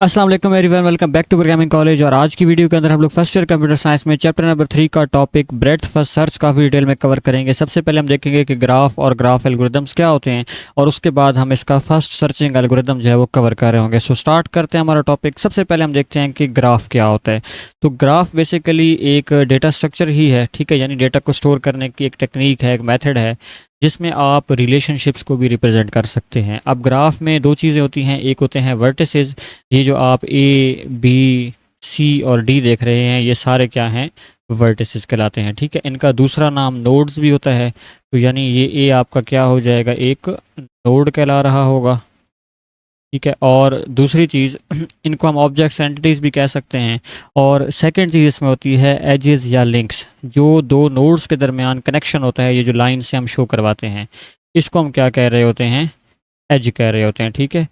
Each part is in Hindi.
अस्सलाम वालेकुम everyone, welcome back to programming college. और आज की वीडियो के अंदर हम लोग फर्स्ट ईयर कंप्यूटर साइंस में चैप्टर नंबर 3 का टॉपिक ब्रेड्थ फर्स्ट सर्च काफ़ी डिटेल में कवर करेंगे। सबसे पहले हम देखेंगे कि ग्राफ और ग्राफ एल्गोरिदम्स क्या होते हैं, और उसके बाद हम इसका फर्स्ट सर्चिंग एल्गोरिदम जो है वो कवर कर रहे होंगे। सो स्टार्ट करते हैं हमारा टॉपिक। सबसे पहले हम देखते हैं कि ग्राफ क्या होता है। तो ग्राफ बेसिकली एक डेटा स्ट्रक्चर ही है, ठीक है, यानी डेटा को स्टोर करने की एक टेक्निक है, एक मेथड है, जिसमें आप रिलेशनशिप्स को भी रिप्रेजेंट कर सकते हैं। अब ग्राफ में दो चीज़ें होती हैं, एक होते हैं वर्टिसेस। ये जो आप ए बी सी और डी देख रहे हैं, ये सारे क्या हैं, वर्टिसेस कहलाते हैं, ठीक है। इनका दूसरा नाम नोड्स भी होता है। तो यानी ये ए आपका क्या हो जाएगा, एक नोड कहला रहा होगा, ठीक है। और दूसरी चीज़ इनको हम ऑब्जेक्ट्स एंटिटीज़ भी कह सकते हैं। और सेकंड चीज़ इसमें होती है एजेस या लिंक्स, जो दो नोड्स के दरमियान कनेक्शन होता है, ये जो लाइन से हम शो करवाते हैं, इसको हम क्या कह रहे होते हैं, एज कह रहे होते हैं, ठीक है।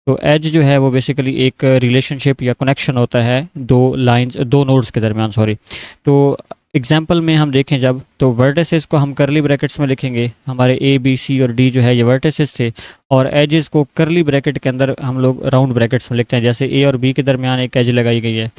तो एज जो है वो बेसिकली एक रिलेशनशिप या कनेक्शन होता है दो लाइंस, दो नोड्स के दरमियान, सॉरी। तो एग्जांपल में हम देखें जब, तो वर्टिसेस को हम करली ब्रैकेट्स में लिखेंगे, हमारे ए बी सी और डी जो है ये वर्टिसेस थे। और एजेस को करली ब्रैकेट के अंदर हम लोग राउंड ब्रैकेट्स में लिखते हैं, जैसे ए और बी के दरमियान एक एज लगाई गई है,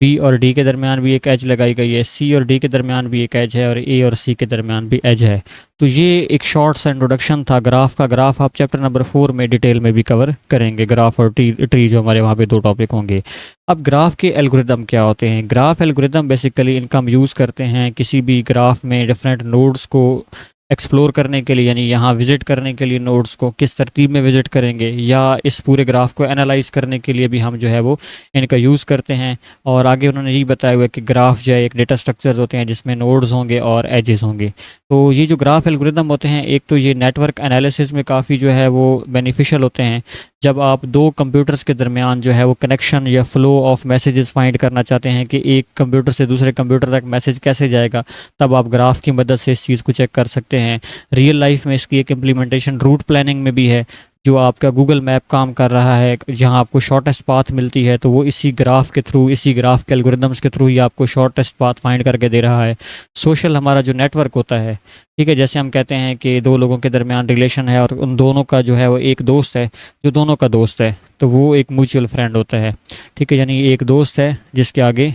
बी और डी के दरमियान भी एक एज लगाई गई है, सी और डी के दरमियान भी एक एज है, और ए और सी के दरमियान भी एज है। तो ये एक शॉर्ट सा इंट्रोडक्शन था ग्राफ का। ग्राफ आप चैप्टर नंबर 4 में डिटेल में भी कवर करेंगे, ग्राफ और ट्री जो हमारे वहाँ पे दो टॉपिक होंगे। अब ग्राफ के एल्गोरिदम क्या होते हैं। ग्राफ एल्गोरिदम बेसिकली इनका हम यूज़ करते हैं किसी भी ग्राफ में डिफरेंट नोड्स को एक्सप्लोर करने के लिए, यानी यहाँ विज़िट करने के लिए नोड्स को किस तरतीब में विज़िट करेंगे, या इस पूरे ग्राफ को एनालाइज करने के लिए भी हम जो है वो इनका यूज़ करते हैं। और आगे उन्होंने ये बताया हुआ है कि ग्राफ जो है एक डेटा स्ट्रक्चर्स होते हैं जिसमें नोड्स होंगे और एजेस होंगे। तो ये जो ग्राफ एल्गोरिदम होते हैं, एक तो ये नेटवर्क एनालिसिस में काफ़ी जो है वो बेनिफिशियल होते हैं। जब आप दो कंप्यूटर्स के दरमियान जो है वो कनेक्शन या फ्लो ऑफ मैसेजेस फाइंड करना चाहते हैं कि एक कंप्यूटर से दूसरे कंप्यूटर तक मैसेज कैसे जाएगा, तब आप ग्राफ की मदद से इस चीज़ को चेक कर सकते हैं। रियल लाइफ में इसकी एक इम्प्लीमेंटेशन रूट प्लानिंग में भी है। जो आपका गूगल मैप काम कर रहा है, जहां आपको शॉर्टेस्ट पाथ मिलती है, तो वो इसी ग्राफ के थ्रू, इसी ग्राफ के एल्गोरिदम्स के थ्रू ही आपको शॉर्टेस्ट पाथ फाइंड करके दे रहा है। सोशल हमारा जो नेटवर्क होता है, ठीक है, जैसे हम कहते हैं कि दो लोगों के दरमियान रिलेशन है और उन दोनों का जो है वो एक दोस्त है, जो दोनों का दोस्त है, तो वो एक म्यूचुअल फ्रेंड होता है, ठीक है। यानी एक दोस्त है जिसके आगे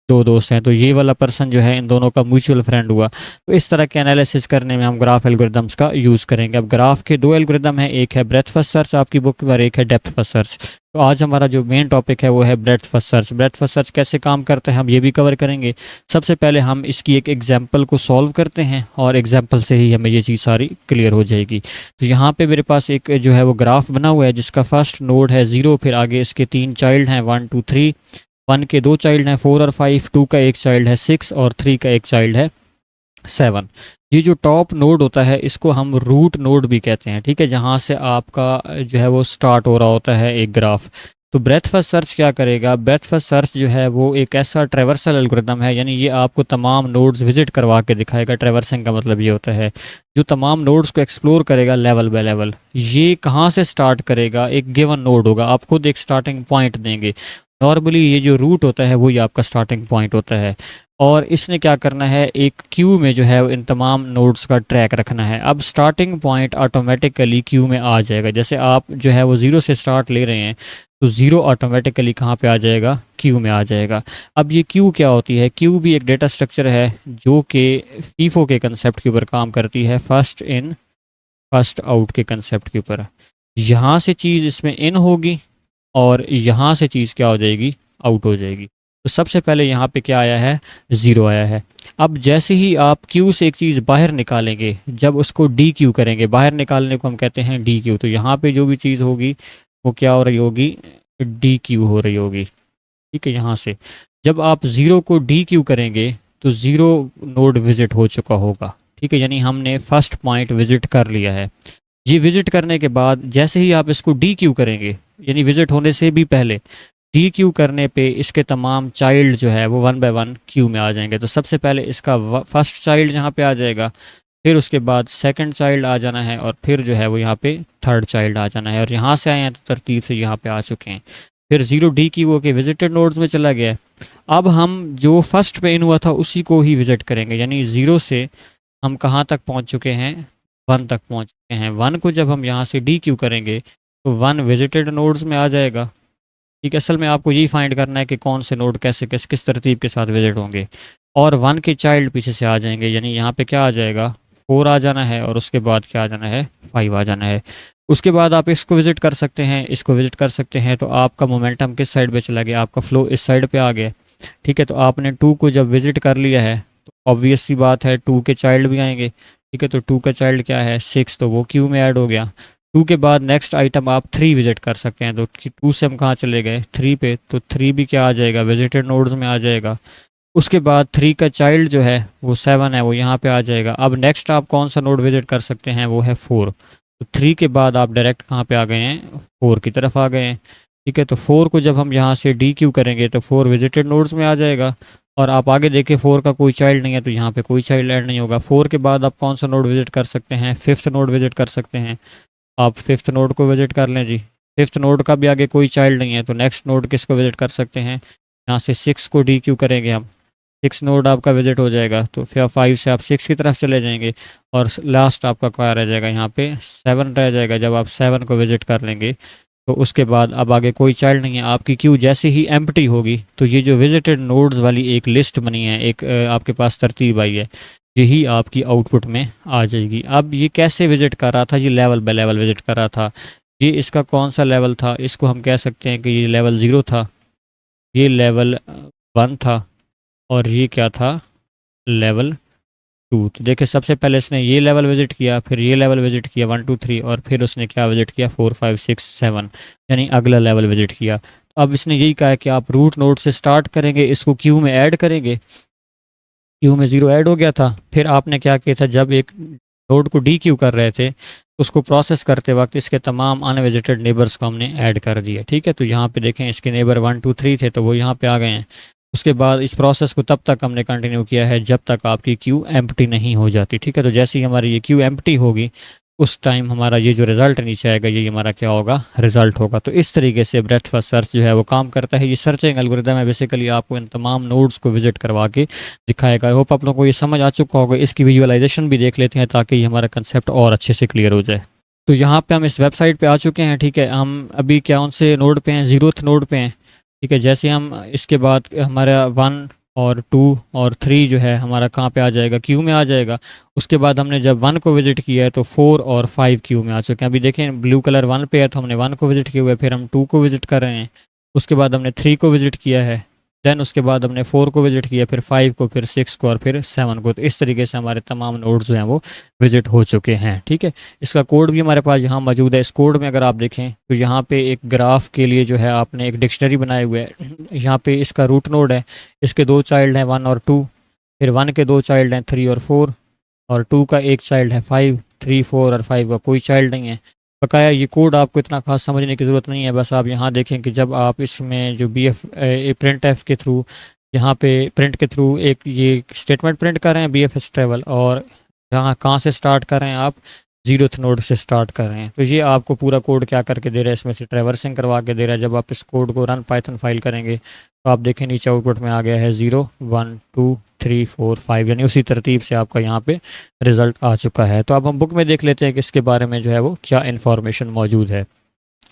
दो दोस्त हैं, तो ये वाला पर्सन जो है इन दोनों का म्यूचुअल फ्रेंड हुआ। तो इस तरह के एनालिसिस करने में हम ग्राफ एल्गोरिदम्स का यूज़ करेंगे। अब ग्राफ के दो एल्गोरिदम हैं, एक है ब्रेड्थ फर्स्ट सर्च आपकी बुक में, और एक है डेप्थ फर्स्ट सर्च। तो आज हमारा जो मेन टॉपिक है वो है breadth first search. Breadth first search कैसे काम करता है हम ये भी कवर करेंगे। सबसे पहले हम इसकी एक एग्जाम्पल को सॉल्व करते हैं, और एग्जाम्पल से ही हमें ये चीज़ सारी क्लियर हो जाएगी। तो यहाँ पे मेरे पास एक जो है वो ग्राफ बना हुआ है, जिसका फर्स्ट नोड है 0, फिर आगे इसके तीन चाइल्ड हैं 1 2 3, 1 के दो चाइल्ड हैं 4 और 5, 2 का एक चाइल्ड है 6, और 3 का एक चाइल्ड है 7। ये जो टॉप नोड होता है इसको हम रूट नोड भी कहते हैं, ठीक है, जहाँ से आपका जो है वो स्टार्ट हो रहा होता है एक ग्राफ। तो ब्रेड्थ फर्स्ट सर्च क्या करेगा, ब्रेड्थ फर्स्ट सर्च जो है वो एक ऐसा ट्रेवर्सल एल्गोरिदम है, यानी ये आपको तमाम नोड्स विजिट करवा के दिखाएगा। ट्रेवर्सिंग का मतलब ये होता है जो तमाम नोड्स को एक्सप्लोर करेगा लेवल बाय लेवल। ये कहाँ से स्टार्ट करेगा, एक गिवन नोड होगा, आप खुद एक स्टार्टिंग पॉइंट देंगे। नॉर्मली ये जो रूट होता है वही आपका स्टार्टिंग पॉइंट होता है। और इसने क्या करना है, एक क्यू में जो है इन तमाम नोड्स का ट्रैक रखना है। अब स्टार्टिंग पॉइंट ऑटोमेटिकली क्यू में आ जाएगा। जैसे आप जो है वो ज़ीरो से स्टार्ट ले रहे हैं, तो ज़ीरो ऑटोमेटिकली कहाँ पे आ जाएगा, क्यू में आ जाएगा। अब ये क्यू क्या होती है, क्यू भी एक डेटा स्ट्रक्चर है जो कि फीफो के कंसेप्ट के ऊपर काम करती है, फर्स्ट इन फर्स्ट आउट के कंसेप्ट के ऊपर। यहाँ से चीज़ इसमें इन होगी, और यहाँ से चीज़ क्या हो जाएगी, आउट हो जाएगी। तो सबसे पहले यहाँ पे क्या आया है, ज़ीरो आया है। अब जैसे ही आप क्यू से एक चीज़ बाहर निकालेंगे, जब उसको डी क्यू करेंगे, बाहर निकालने को हम कहते हैं डी क्यू, तो यहाँ पे जो भी चीज़ होगी वो क्या हो रही होगी, डी क्यू हो रही होगी, ठीक है। यहाँ से जब आप ज़ीरो को डी क्यू करेंगे तो ज़ीरो नोड विज़िट हो चुका होगा, ठीक है, यानी हमने फर्स्ट पॉइंट विज़िट कर लिया है। ये विज़िट करने के बाद जैसे ही आप इसको डी क्यू करेंगे, यानी विज़िट होने से भी पहले डी क्यू करने पे इसके तमाम चाइल्ड जो है वो 1 बाय 1 क्यू में आ जाएंगे। तो सबसे पहले इसका फर्स्ट चाइल्ड यहाँ पे आ जाएगा, फिर उसके बाद सेकंड चाइल्ड आ जाना है, और फिर जो है वो यहाँ पे थर्ड चाइल्ड आ जाना है। और यहाँ से आए हैं तो तरतीब से यहाँ पे आ चुके हैं। फिर ज़ीरो डी क्यू हो के विजिटेड नोड्स में चला गया है। अब हम जो फर्स्ट पे इन हुआ था उसी को ही विजिट करेंगे, यानी ज़ीरो से हम कहाँ तक पहुँच चुके हैं, 1 तक पहुँच चुके हैं। 1 को जब हम यहाँ से डी क्यू करेंगे तो 1 विजिटेड नोड्स में आ जाएगा, ठीक है, असल में आपको यही फाइंड करना है कि कौन से नोड कैसे किस तरतीब के साथ विजिट होंगे। और 1 के चाइल्ड पीछे से आ जाएंगे, यानी यहाँ पे क्या आ जाएगा, 4 आ जाना है और उसके बाद क्या आ जाना है, 5 आ जाना है। उसके बाद आप इसको विजिट कर सकते हैं, इसको विजिट कर सकते हैं, तो आपका मोमेंटम किस साइड पे चला गया, आपका फ्लो इस साइड पे आ गया। ठीक है, तो आपने 2 को जब विजिट कर लिया है तो ऑब्वियस सी बात है 2 के चाइल्ड भी आएंगे। ठीक है, तो 2 का चाइल्ड क्या है, 6, तो वो क्यू में ऐड हो गया। 2 के बाद नेक्स्ट आइटम आप 3 विजिट कर सकते हैं, तो 2 से हम कहाँ चले गए, 3 पे, तो 3 भी क्या आ जाएगा, विजिटेड नोड्स में आ जाएगा। उसके बाद 3 का चाइल्ड जो है वो 7 है, वो यहाँ पे आ जाएगा। अब नेक्स्ट आप कौन सा नोड विजिट कर सकते हैं, वो है 4। तो 3 के बाद आप डायरेक्ट कहाँ पे आ गए हैं, 4 की तरफ आ गए हैं। ठीक है, तो 4 को जब हम यहाँ से डी क्यू करेंगे तो 4 विजिटेड नोड्स में आ जाएगा। और आप आगे देखिए 4 का कोई चाइल्ड नहीं है, तो यहाँ पे कोई चाइल्ड ऐड नहीं होगा। 4 के बाद आप कौन सा नोड विजिट कर सकते हैं, 5th नोड विजिट कर सकते हैं। आप 5th नोड को विजिट कर लें जी। 5th नोड का भी आगे कोई चाइल्ड नहीं है, तो नेक्स्ट नोड किसको विजिट कर सकते हैं, यहाँ से 6 को डी क्यू करेंगे हम, 6 नोड आपका विजिट हो जाएगा। तो फिर 5 से आप 6 की तरफ चले जाएंगे और लास्ट आपका क्या रह जाएगा, यहाँ पे 7 रह जाएगा। जब आप 7 को विजिट कर लेंगे तो उसके बाद अब आगे कोई चाइल्ड नहीं है, आपकी क्यू जैसे ही एम्प्टी होगी तो ये जो विजिटेड नोड्स वाली एक लिस्ट बनी है, एक आपके पास तरतीब आई है, यही आपकी आउटपुट में आ जाएगी। अब ये कैसे विजिट कर रहा था, ये लेवल बाय लेवल विजिट कर रहा था। ये इसका कौन सा लेवल था, इसको हम कह सकते हैं कि ये लेवल 0 था, ये लेवल 1 था और ये क्या था, लेवल 2। तो देखिए सबसे पहले इसने ये लेवल विजिट किया, फिर ये लेवल विजिट किया 1 2 3, और फिर उसने क्या विजिट किया 4 5 6 7, यानी अगला लेवल विजिट किया। अब इसने यही कहा है कि आप रूट नोड से स्टार्ट करेंगे, इसको क्यू में ऐड करेंगे। क्यू में 0 ऐड हो गया था, फिर आपने क्या किया था, जब एक नोड को डी क्यू कर रहे थे उसको प्रोसेस करते वक्त इसके तमाम अनविजिटेड नेबर्स को हमने ऐड कर दिया। ठीक है, तो यहाँ पे देखें इसके नेबर 1 2 3 थे, तो वो यहाँ पे आ गए हैं। उसके बाद इस प्रोसेस को तब तक हमने कंटिन्यू किया है जब तक आपकी क्यू एम्प्टी नहीं हो जाती। ठीक है, तो जैसे ही हमारी ये क्यू एम्प्टी होगी उस टाइम हमारा ये जो रिज़ल्ट नीचे आएगा ये हमारा क्या होगा, रिज़ल्ट होगा। तो इस तरीके से ब्रेथ फर्स्ट सर्च जो है वो काम करता है। ये सर्चिंग एल्गोरिदम है, बेसिकली आपको इन तमाम नोड्स को विजिट करवा के दिखाएगा। आई होप आप लोगों को ये समझ आ चुका होगा। इसकी विजुअलाइजेशन भी देख लेते हैं ताकि ये हमारा कंसेप्ट और अच्छे से क्लियर हो जाए। तो यहाँ पे हम इस वेबसाइट पे आ चुके हैं। ठीक है, हम अभी क्या उनसे नोड पे हैं, 0th नोड पे हैं। ठीक है, जैसे हम इसके बाद हमारा 1 और 2 और 3 जो है हमारा कहाँ पे आ जाएगा, क्यू में आ जाएगा। उसके बाद हमने जब 1 को विजिट किया है तो 4 और 5 क्यू में आ चुके हैं। अभी देखें ब्लू कलर 1 पे है तो हमने 1 को विजिट किया हुआ है, फिर हम 2 को विजिट कर रहे हैं, उसके बाद हमने 3 को विजिट किया है, देन उसके बाद हमने 4 को विजिट किया, फिर 5 को, फिर 6 को और फिर 7 को। तो इस तरीके से हमारे तमाम नोड्स जो हैं वो विजिट हो चुके हैं। ठीक है, इसका कोड भी हमारे पास यहाँ मौजूद है। इस कोड में अगर आप देखें तो यहाँ पे एक ग्राफ के लिए जो है आपने एक डिक्शनरी बनाए हुए है। यहाँ पे इसका रूट नोड है, इसके 2 चाइल्ड हैं 1 और 2, फिर 1 के 2 चाइल्ड हैं 3 और 4, और 2 का एक चाइल्ड है 5, 3 4 और 5 का कोई चाइल्ड नहीं है। बकाया ये कोड आपको इतना खास समझने की ज़रूरत नहीं है, बस आप यहाँ देखें कि जब आप इसमें जो प्रिंट एफ के थ्रू, यहाँ पे प्रिंट के थ्रू एक ये स्टेटमेंट प्रिंट कर रहे हैं BFS ट्रेवल, और यहाँ कहाँ से स्टार्ट कर रहे हैं आप, 0th नोड से स्टार्ट कर रहे हैं। तो ये आपको पूरा कोड क्या करके दे रहा है, इसमें से ट्रेवर्सिंग करवा के दे रहा है। जब आप इस कोड को रन पाइथन फाइल करेंगे तो आप देखें नीचे आउटपुट में आ गया है 0 1 2 3 4 5, यानी उसी तरतीब से आपका यहाँ पे रिज़ल्ट आ चुका है। तो अब हम बुक में देख लेते हैं कि इसके बारे में जो है वो क्या इन्फॉर्मेशन मौजूद है।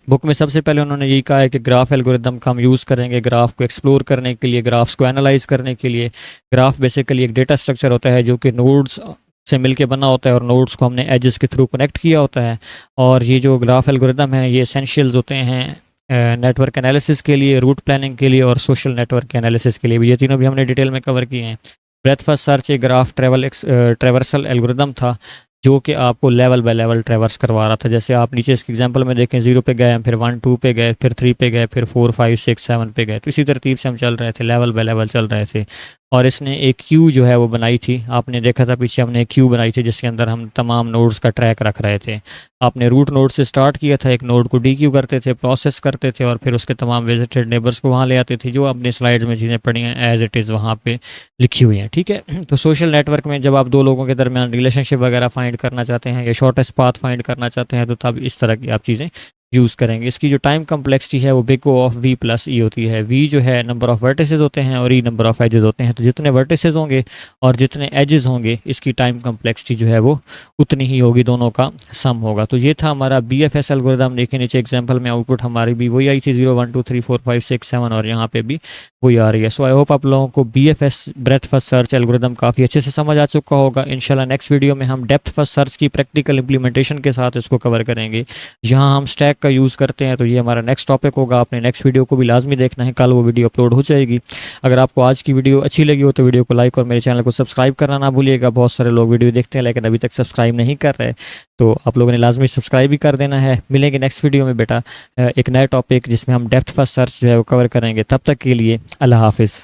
बुक में सबसे पहले उन्होंने यही कहा है कि ग्राफ एल्गोरिदम का हम यूज़ करेंगे ग्राफ को एक्सप्लोर करने के लिए, ग्राफ्स को एनालाइज करने के लिए। ग्राफ बेसिकली एक डेटा स्ट्रक्चर होता है जो कि नोड्स से मिलके बना होता है और नोड्स को हमने एजेस के थ्रू कनेक्ट किया होता है। और ये जो ग्राफ एल्गोरिदम है ये एसेंशियल्स होते हैं नेटवर्क एनालिसिस के लिए, रूट प्लानिंग के लिए और सोशल नेटवर्क के एनालिसिस के लिए भी। ये तीनों भी हमने डिटेल में कवर किए हैं। ब्रेथ फर्स्ट सर्च एक ग्राफ ट्रेवर्सल एल्गोरिदम था जो कि आपको लेवल बाय लेवल ट्रेवर्स करवा रहा था। जैसे आप नीचे इसके एग्जांपल में देखें, 0 पे गए, फिर 1 2 पे गए, फिर 3 पे गए, फिर 4 5 6 7 पे गए। तो इसी तरतीब से हम चल रहे थे, लेवल बाय लेवल चल रहे थे। और इसने एक क्यू जो है वो बनाई थी, आपने देखा था पीछे हमने एक क्यू बनाई थी जिसके अंदर हम तमाम नोड्स का ट्रैक रख रहे थे। आपने रूट नोड से स्टार्ट किया था, एक नोड को डी क्यू करते थे, प्रोसेस करते थे और फिर उसके तमाम विजिटेड नेबर्स को वहाँ ले आते थे, जो अपने स्लाइड्स में चीज़ें पढ़ी हैं एज इट इज़ वहाँ पे लिखी हुई हैं। ठीक है, तो सोशल नेटवर्क में जब आप दो लोगों के दरमियान रिलेशनशिप वगैरह फाइंड करना चाहते हैं या शॉर्टेस्ट पाथ फाइंड करना चाहते हैं तो तब इस तरह की आप चीज़ें यूज़ करेंगे। इसकी जो टाइम कम्प्लेक्सिटी है वो big O of V plus E होती है। V जो है नंबर ऑफ़ वर्टिसेस होते हैं और E नंबर ऑफ़ एजेस होते हैं। तो जितने वर्टिसेस होंगे और जितने एजेस होंगे इसकी टाइम कम्प्लेक्सिटी जो है वो उतनी ही होगी, दोनों का सम होगा। तो ये था हमारा BFS एल्गोरिदम। देखिए नीचे एग्जांपल में आउटपुट हमारी भी वही आई थी 0 1 2 3 4 5 6 7 और यहाँ पे भी वही आ रही है। सो आई होप आप लोगों को BFS breath first search algorithm काफ़ी अच्छे से समझ आ चुका होगा। इंशाल्लाह नेक्स्ट वीडियो में हम डेप्थ फर्स्ट सर्च की प्रैक्टिकल इंप्लीमेंटेशन के साथ इसको कवर करेंगे। यहाँ हम स्टैक का यूज़ करते हैं, तो ये हमारा नेक्स्ट टॉपिक होगा। आपने नेक्स्ट वीडियो को भी लाजमी देखना है, कल वो वीडियो अपलोड हो जाएगी। अगर आपको आज की वीडियो अच्छी लगी हो तो वीडियो को लाइक और मेरे चैनल को सब्सक्राइब करना ना भूलिएगा। बहुत सारे लोग वीडियो देखते हैं लेकिन अभी तक सब्सक्राइब नहीं कर रहे, तो आप लोगों ने लाजमी सब्सक्राइब भी कर देना है। मिलेंगे नेक्स्ट वीडियो में बेटा एक नया टॉपिक जिसमें हम डेप्थ फर्स्ट सर्च जो है वो कवर करेंगे। तब तक के लिए अल्लाह हाफिज़।